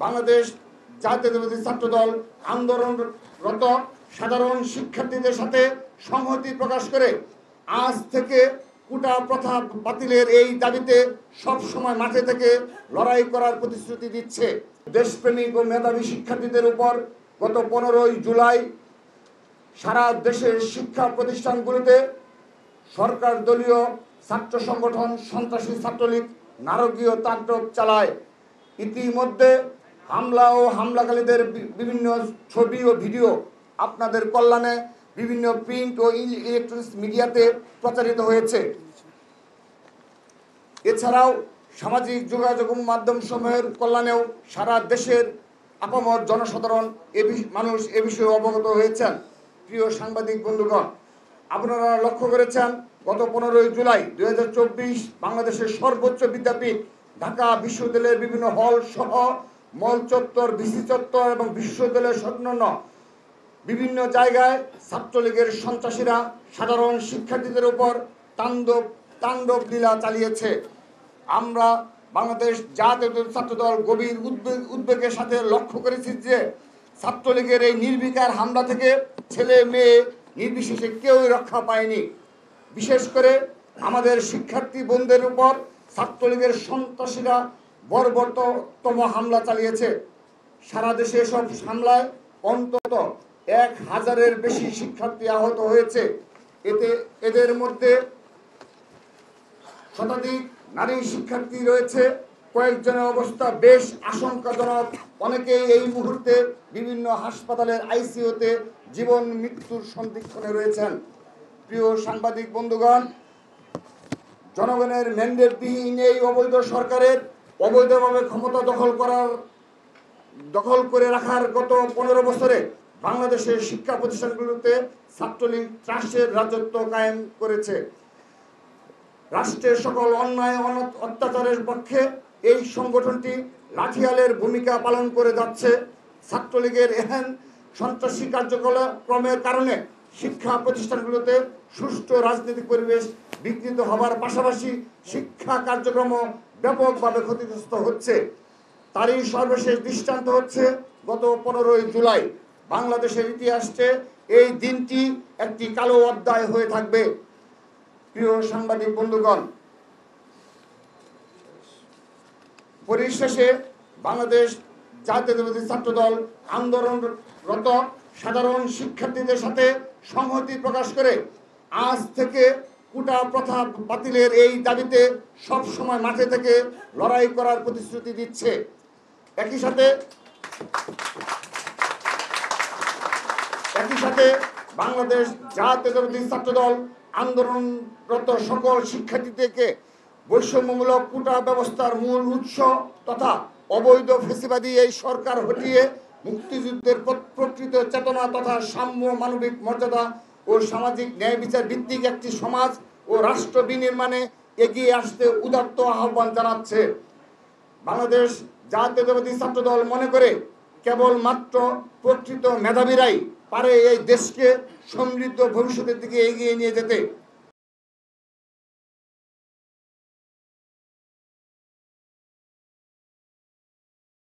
বাংলাদেশ জাতীয়তাবাদী ছাত্রদল আন্দোলনরত সাধারণ শিক্ষার্থীদের সাথে সংহতি প্রকাশ করে আজ থেকে কোটা প্রথা বাতিলের এই দাবিতে সব সময় মাঠে থেকে লড়াই করার প্রতিশ্রুতি দিচ্ছে। দেশপ্রেমিক ও মেধাবী শিক্ষার্থীদের উপর গত 15ই জুলাই সারা দেশের শিক্ষা প্রতিষ্ঠানগুলিতে সরকার দলীয় ছাত্র সংগঠন সন্ত্রাসী ছাত্রলীগ নারকীয় তাণ্ডব চালায়। ইতিমধ্যে হামলা ও হামলাকারীদের বিভিন্ন ছবি ও ভিডিও আপনাদের কল্যাণে বিভিন্ন প্রিন্ট ও ইলেকট্রনিক্স মিডিয়াতে প্রচারিত হয়েছে। এছাড়াও সামাজিক যোগাযোগ মাধ্যম সমূহের কল্যাণেও সারা দেশের আপামর জনসাধারণ মানুষ এ বিষয়ে অবগত হয়েছেন। প্রিয় সাংবাদিক বন্ধুগণ, আপনারা লক্ষ্য করেছেন গত 15ই জুলাই 2024 বাংলাদেশের সর্বোচ্চ বিদ্যাপীঠ ঢাকা বিশ্ববিদ্যালয়ের বিভিন্ন হল সহ মল চত্বর, বিসি চত্বর এবং বিশ্ববিদ্যালয়ের সংলগ্ন বিভিন্ন জায়গায় ছাত্রলীগের সন্ত্রাসীরা সাধারণ শিক্ষার্থীদের উপর তাণ্ডব লীলা চালিয়েছে। আমরা বাংলাদেশ জাতীয়তাবাদী ছাত্রদল গভীর উদ্বেগের সাথে লক্ষ্য করেছি যে ছাত্রলীগের এই নির্বিকার হামলা থেকে ছেলে মেয়ে নির্বিশেষে কেউই রক্ষা পায়নি। বিশেষ করে আমাদের শিক্ষার্থী বোনদের উপর ছাত্রলীগের সন্ত্রাসীরা বর্বরতম হামলা চালিয়েছে। সারা দেশে এসব হামলায় অন্তত 1000-এর বেশি শিক্ষার্থী আহত হয়েছে। এদের মধ্যে শতাধিক নারী শিক্ষার্থী রয়েছে। কয়েকজনের অবস্থা বেশ আশঙ্কাজনক। অনেকেই এই মুহূর্তে বিভিন্ন হাসপাতালের আইসিইউতে জীবন মৃত্যুর সন্ধিক্ষণে রয়েছেন। প্রিয় সাংবাদিক বন্ধুগণ, জনগণের ম্যান্ডেটবিহীন এই অবৈধ সরকারের অবৈধভাবে ক্ষমতা দখল করে রাখার গত 15 বছরে বাংলাদেশের শিক্ষা প্রতিষ্ঠানগুলোতে ছাত্রলীগ ত্রাসের রাজত্ব কায়েম করেছে। রাষ্ট্রের সকল অন্যায় অত্যাচারের পক্ষে এই সংগঠনটি লাঠিয়ালের ভূমিকা পালন করে যাচ্ছে। ছাত্রলীগের এহেন সন্ত্রাসী কার্যক্রমের কারণে শিক্ষা প্রতিষ্ঠানগুলোতে সুষ্ঠু রাজনৈতিক পরিবেশ বিঘ্নিত হবার পাশাপাশি শিক্ষা কার্যক্রম ব্যাপকভাবে ক্ষতিগ্রস্ত হচ্ছে। তারই সর্বশেষ দৃষ্টান্ত হচ্ছে গত 15ই জুলাই। বাংলাদেশের ইতিহাসে এই দিনটি একটি কালো অধ্যায় হয়ে থাকবে। প্রিয় সাংবাদিক বন্ধুগণ, পরিশেষে বাংলাদেশ জাতীয়তাবাদী ছাত্রদল আন্দোলনরত সাধারণ শিক্ষার্থীদের সাথে সংহতি প্রকাশ করে আজ থেকে কোটা প্রথা বাতিলের এই দাবিতে সব সময় মাঠে থেকে লড়াই করার প্রতিশ্রুতি দিচ্ছে। একই সাথে বাংলাদেশ জাতীয়তাবাদী ছাত্রদল আন্দোলনরত সকল শিক্ষার্থীদেরকে বৈষম্যমূলক কোটা ব্যবস্থার মূল উৎস তথা অবৈধ ফ্যাসিবাদী এই সরকার হটিয়ে মুক্তিযুদ্ধের প্রকৃত চেতনা তথা সাম্য, মানবিক মর্যাদা ও সামাজিক ন্যায় বিচার ভিত্তিক একটি সমাজ ও রাষ্ট্র বিনির্মাণে এগিয়ে আসতে উদাত্ত আহ্বান জানাচ্ছে। বাংলাদেশ জাতীয়তাবাদী ছাত্রদল মনে করে কেবলমাত্র প্রকৃত মেধাবীরাই পারে এই দেশকে সমৃদ্ধ ভবিষ্যতের দিকে এগিয়ে নিয়ে যেতে।